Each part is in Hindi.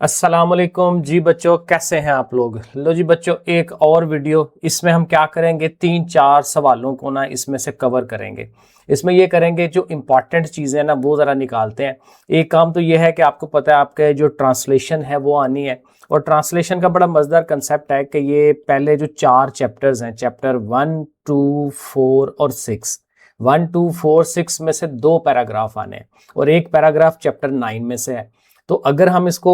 अस्सलामुअलैकुम जी बच्चों, कैसे हैं आप लोग। लो जी बच्चों, एक और वीडियो। इसमें हम क्या करेंगे, 3-4 सवालों को ना इसमें से कवर करेंगे। इसमें ये करेंगे जो इंपॉर्टेंट चीज़ें ना वो ज़रा निकालते हैं। एक काम तो ये है कि आपको पता है आपके जो ट्रांसलेशन है वो आनी है। और ट्रांसलेशन का बड़ा मज़ेदार कंसेप्ट है कि ये पहले जो 4 चैप्टर्स हैं, चैप्टर 1, 2, 4 और 6, 1, 2, 4, 6 में से 2 पैराग्राफ आने हैं और एक पैराग्राफ चैप्टर 9 में से है। तो अगर हम इसको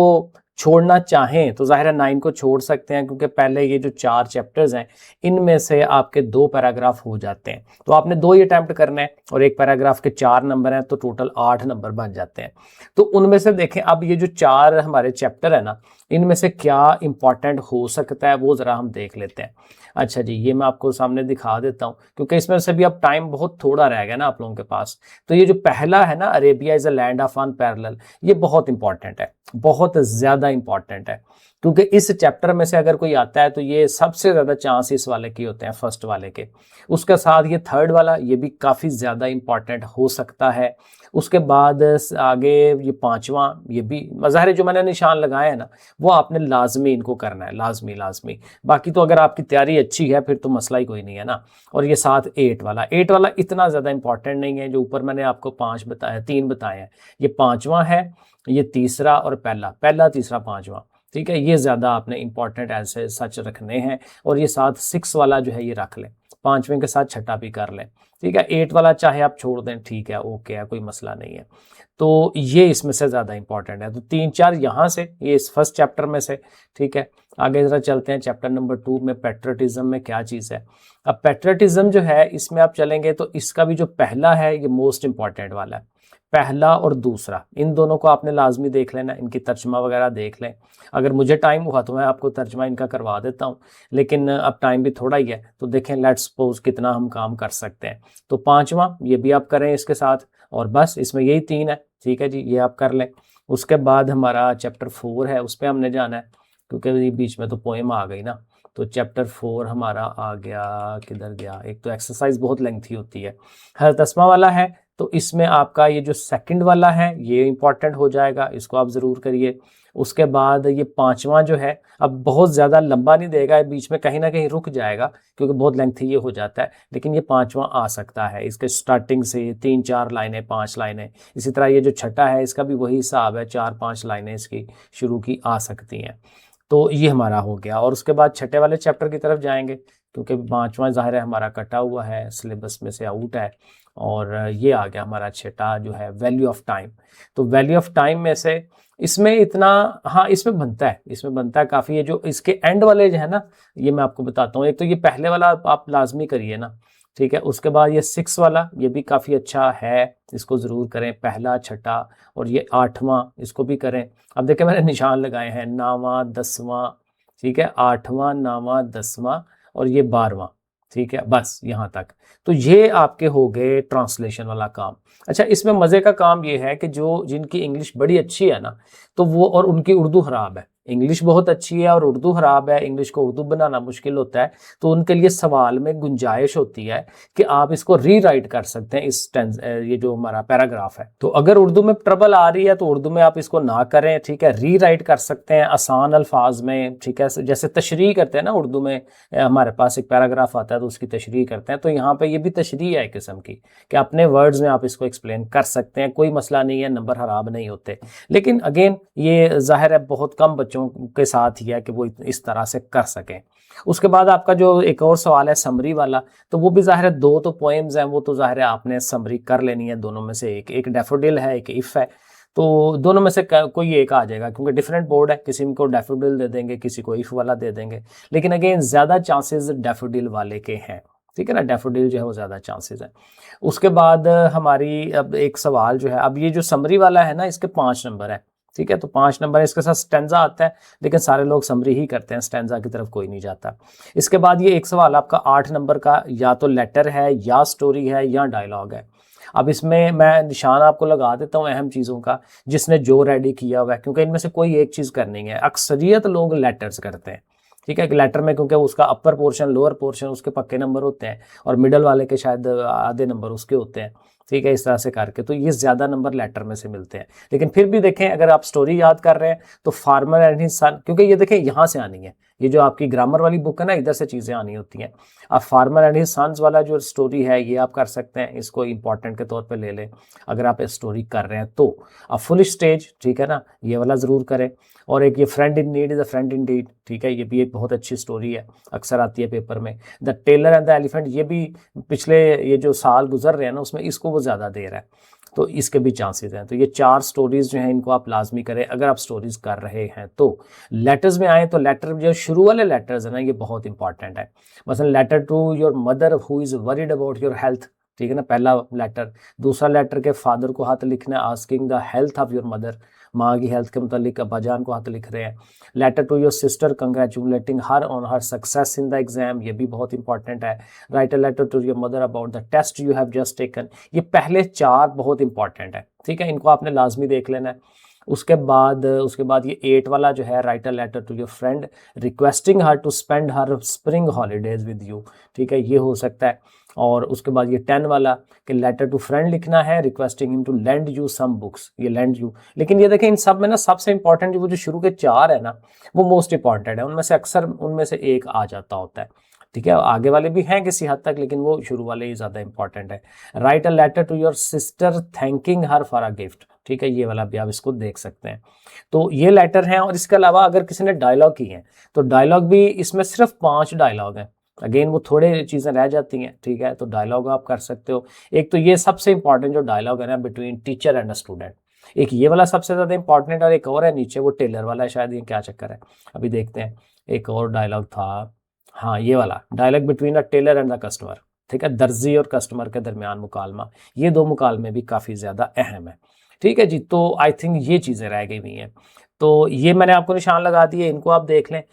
छोड़ना चाहें तो ज़ाहिर है 9 को छोड़ सकते हैं, क्योंकि पहले ये जो 4 चैप्टर्स हैं इनमें से आपके 2 पैराग्राफ हो जाते हैं। तो आपने 2 ही अटैम्प्ट करने हैं और एक पैराग्राफ के 4 नंबर हैं, तो टोटल 8 नंबर बन जाते हैं। तो उनमें से देखें, अब ये जो 4 हमारे चैप्टर है ना, इनमें से क्या इंपॉर्टेंट हो सकता है वो ज़रा हम देख लेते हैं। अच्छा जी, ये मैं आपको सामने दिखा देता हूँ, क्योंकि इसमें से भी अब टाइम बहुत थोड़ा रह गया ना आप लोगों के पास। तो ये जो पहला है ना, Arabia is a land of unparalleled, ये बहुत इंपॉर्टेंट है, बहुत ज़्यादा इंपॉर्टेंट है। क्योंकि इस चैप्टर में से अगर कोई आता है तो ये सबसे ज़्यादा चांस इस वाले के होते हैं, फर्स्ट वाले के। उसके साथ ये थर्ड वाला, ये भी काफ़ी ज़्यादा इंपॉर्टेंट हो सकता है। उसके बाद आगे ये पांचवा, ये भी ज़ाहिर जो मैंने निशान लगाए हैं ना, वो आपने लाजमी इनको करना है, लाजमी लाजमी। बाकी तो अगर आपकी तैयारी अच्छी है फिर तो मसला ही कोई नहीं है ना। और ये साथ 8 वाला इतना ज़्यादा इंपॉर्टेंट नहीं है। जो ऊपर मैंने आपको 5 बताया, 3 बताए हैं, ये पांचवा है, ये तीसरा और पहला तीसरा पांचवा। ठीक है, ये ज़्यादा आपने इंपॉर्टेंट ऐसे सच रखने हैं। और ये साथ 6 वाला जो है ये रख लें, पांचवें के साथ छठा भी कर लें। ठीक है, 8 वाला चाहे आप छोड़ दें, ठीक है, ओके है, कोई मसला नहीं है। तो ये इसमें से ज़्यादा इंपॉर्टेंट है। तो 3-4 यहाँ से, ये इस फर्स्ट चैप्टर में से। ठीक है, आगे ज़रा चलते हैं चैप्टर नंबर 2 में। पैट्रियटिज्म में क्या चीज़ है। अब पैट्रियटिज्म जो है, इसमें आप चलेंगे तो इसका भी जो पहला है ये मोस्ट इंपॉर्टेंट वाला है। पहला और दूसरा, इन दोनों को आपने लाजमी देख लेना, इनकी तर्जमा वगैरह देख लें। अगर मुझे टाइम हुआ तो मैं आपको तर्जमा इनका करवा देता हूँ, लेकिन अब टाइम भी थोड़ा ही है। तो देखें, लेट्स सपोज कितना हम काम कर सकते हैं। तो पांचवा ये भी आप करें इसके साथ, और बस इसमें यही 3 है। ठीक है जी, ये आप कर लें। उसके बाद हमारा चैप्टर 4 है, उस पर हमने जाना है, क्योंकि बीच में तो पोएम आ गई ना। तो चैप्टर 4 हमारा आ गया, किधर गया, एक तो एक्सरसाइज बहुत लेंथी होती है। हर तस्मा वाला है, तो इसमें आपका ये जो सेकंड वाला है ये इंपॉर्टेंट हो जाएगा, इसको आप ज़रूर करिए। उसके बाद ये पांचवा जो है, अब बहुत ज़्यादा लंबा नहीं देगा, बीच में कहीं ना कहीं रुक जाएगा क्योंकि बहुत लेंथी ये हो जाता है, लेकिन ये पांचवा आ सकता है। इसके स्टार्टिंग से 3-4 लाइनें, 5 लाइनें। इसी तरह ये जो छठा है इसका भी वही हिसाब है, 4-5 लाइनें इसकी शुरू की आ सकती हैं। तो ये हमारा हो गया। और उसके बाद छठे वाले चैप्टर की तरफ जाएंगे, क्योंकि पांचवा ज़ाहिर है हमारा कटा हुआ है, सिलेबस में से आउट है। और ये आ गया हमारा छठा जो है, वैल्यू ऑफ टाइम। तो वैल्यू ऑफ टाइम में से इसमें इतना, हाँ इसमें बनता है, इसमें बनता है काफ़ी। ये जो इसके एंड वाले जो है ना, ये मैं आपको बताता हूँ। एक तो ये पहले वाला आप लाजमी करिए ना, ठीक है। उसके बाद ये 6 वाला, ये भी काफ़ी अच्छा है, इसको ज़रूर करें, पहला छठा। और ये 8वां, इसको भी करें। अब देखिए मैंने निशान लगाए हैं, 9वां 10वां, ठीक है, 8वां 9वां 10वां और ये 12वां। ठीक है, बस यहाँ तक। तो ये आपके हो गए ट्रांसलेशन वाला काम। अच्छा, इसमें मज़े का काम ये है कि जो जिनकी इंग्लिश बड़ी अच्छी है ना, तो वो, और उनकी उर्दू ख़राब है, इंग्लिश बहुत अच्छी है और उर्दू ख़राब है, इंग्लिश को उर्दू बनाना मुश्किल होता है, तो उनके लिए सवाल में गुंजाइश होती है कि आप इसको रीराइट कर सकते हैं, इस ये जो हमारा पैराग्राफ है। तो अगर उर्दू में ट्रबल आ रही है तो उर्दू में आप इसको ना करें, ठीक है, रीराइट कर सकते हैं आसान अल्फाज में। ठीक है, जैसे तशरीह करते हैं ना उर्दू में, हमारे पास एक पैराग्राफ आता है तो उसकी तशरीह करते हैं, तो यहाँ पे ये भी तशरीह है एक किस्म की, कि अपने वर्ड्स में आप इसको एक्सप्लेन कर सकते हैं, कोई मसला नहीं है, नंबर खराब नहीं होते। लेकिन अगेन ये ज़ाहिर है बहुत कम बच्चों के साथ ही है कि वो इस तरह से कर सकें। उसके बाद आपका जो एक और सवाल है समरी वाला, तो वो भी ज़ाहिर है 2 तो पोएम्स हैं, वो तो ज़ाहिर है आपने समरी कर लेनी है दोनों में से। एक डैफोडिल है, एक इफ़ है, तो दोनों में से कोई एक आ जाएगा, क्योंकि डिफरेंट बोर्ड है, किसी को डैफोडिल दे देंगे, किसी को इफ़ वाला दे देंगे। लेकिन अगेन ज़्यादा चांसेस डैफोडिल वाले के हैं, ठीक है ना, डैफोडिल जो है वो ज़्यादा चांसेस है। उसके बाद हमारी अब एक सवाल जो है, अब ये जो समरी वाला है ना, इसके 5 नंबर है, ठीक है, तो 5 नंबर है, इसके साथ स्टेंजा आता है, लेकिन सारे लोग समरी ही करते हैं, स्टेंजा की तरफ कोई नहीं जाता। इसके बाद ये एक सवाल आपका 8 नंबर का, या तो लेटर है या स्टोरी है या डायलॉग है। अब इसमें मैं निशान आपको लगा देता हूँ अहम चीज़ों का, जिसने जो रेडी किया हुआ है, क्योंकि इनमें से कोई एक चीज़ करनी है। अक्सरियत लोग लेटर्स करते हैं, ठीक है, लेटर में क्योंकि उसका अपर पोर्शन लोअर पोर्शन उसके पक्के नंबर होते हैं, और मिडल वाले के शायद आधे नंबर उसके होते हैं। ठीक है, इस तरह से करके। तो ये ज़्यादा नंबर लेटर में से मिलते हैं। लेकिन फिर भी देखें, अगर आप स्टोरी याद कर रहे हैं तो फार्मर एंड हिज सन, क्योंकि ये देखें यहाँ से आनी है, ये जो आपकी ग्रामर वाली बुक है ना, इधर से चीज़ें आनी होती हैं। अब फार्मर एंड हिज सन्स वाला जो स्टोरी है ये आप कर सकते हैं, इसको इंपॉर्टेंट के तौर पे ले लें अगर आप स्टोरी कर रहे हैं तो। अब फुल स्टेज, ठीक है ना, ये वाला ज़रूर करें। और एक ये friend in need is a friend in deed, ठीक है, ये भी एक बहुत अच्छी स्टोरी है, अक्सर आती है पेपर में। The tailor and the elephant, ये भी पिछले ये जो साल गुजर रहे हैं ना उसमें इसको वो ज़्यादा दे रहा है, तो इसके भी चांसेस हैं। तो ये 4 स्टोरीज जो हैं इनको आप लाजमी करें अगर आप स्टोरीज कर रहे हैं तो। लेटर्स में आए तो लेटर जो शुरू वाले लेटर्स है ना ये बहुत इंपॉर्टेंट है। मसलन letter to your mother who is worried about your health, ठीक है ना, पहला लेटर। दूसरा लेटर के फादर को हाथ लिखना है, asking the health of your mother, माँ की हेल्थ के मुतालिक अब्बाजान को हाथ लिख रहे हैं। Letter to your sister congratulating her on her success in the exam, ये भी बहुत इंपॉर्टेंट है। Write a letter to your mother about the test you have just taken. ये पहले 4 बहुत इंपॉर्टेंट है, ठीक है, इनको आपने लाजमी देख लेना है। उसके बाद ये 8 वाला जो है, write a letter to your friend requesting her to spend her spring holidays with you, ठीक है, ये हो सकता है। और उसके बाद ये 10 वाला कि लेटर टू फ्रेंड लिखना है requesting him to lend you some books, ये लेंड यू। लेकिन ये देखें इन सब में ना सबसे इंपॉर्टेंट जो शुरू के 4 है ना वो मोस्ट इंपॉर्टेंट है, उनमें से अक्सर उनमें से एक आ जाता होता है, ठीक है। आगे वाले भी हैं किसी हद तक, लेकिन वो शुरू वाले ही ज़्यादा इंपॉर्टेंट है। Write a letter to your sister thanking her for a gift, ठीक है, ये वाला भी आप इसको देख सकते हैं। तो ये लेटर हैं। और इसके अलावा अगर किसी ने डायलॉग की हैं तो डायलॉग भी इसमें सिर्फ 5 डायलॉग हैं, अगेन वो थोड़े चीज़ें रह जाती हैं, ठीक है, तो डायलॉग आप कर सकते हो। एक तो ये सबसे इंपॉर्टेंट जो डायलॉग है ना between teacher and a student, एक ये वाला सबसे ज़्यादा इंपॉर्टेंट, और एक और है नीचे वो टेलर वाला है, शायद ये क्या चक्कर है अभी देखते हैं। एक और डायलॉग था, हाँ ये वाला dialogue between a tailor and the customer, ठीक है, दर्जी और कस्टमर के दरमियान मुकालमा, ये 2 मुकालमे भी काफ़ी ज़्यादा अहम है, ठीक है जी। तो आई थिंक ये चीज़ें रह गई हुई हैं, तो ये मैंने आपको निशान लगा दिए, इनको आप देख लें।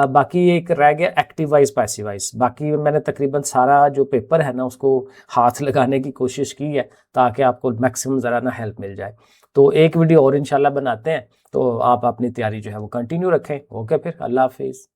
बाकी एक रह गया एक्टिव वाइज पैसिव वाइज, बाकी मैंने तकरीबन सारा जो पेपर है ना उसको हाथ लगाने की कोशिश की है ताकि आपको मैक्सिमम ज़रा ना हेल्प मिल जाए। तो एक वीडियो और इंशाल्लाह बनाते हैं, तो आप अपनी तैयारी जो है वो कंटिन्यू रखें। ओके, फिर अल्लाह हाफिज़।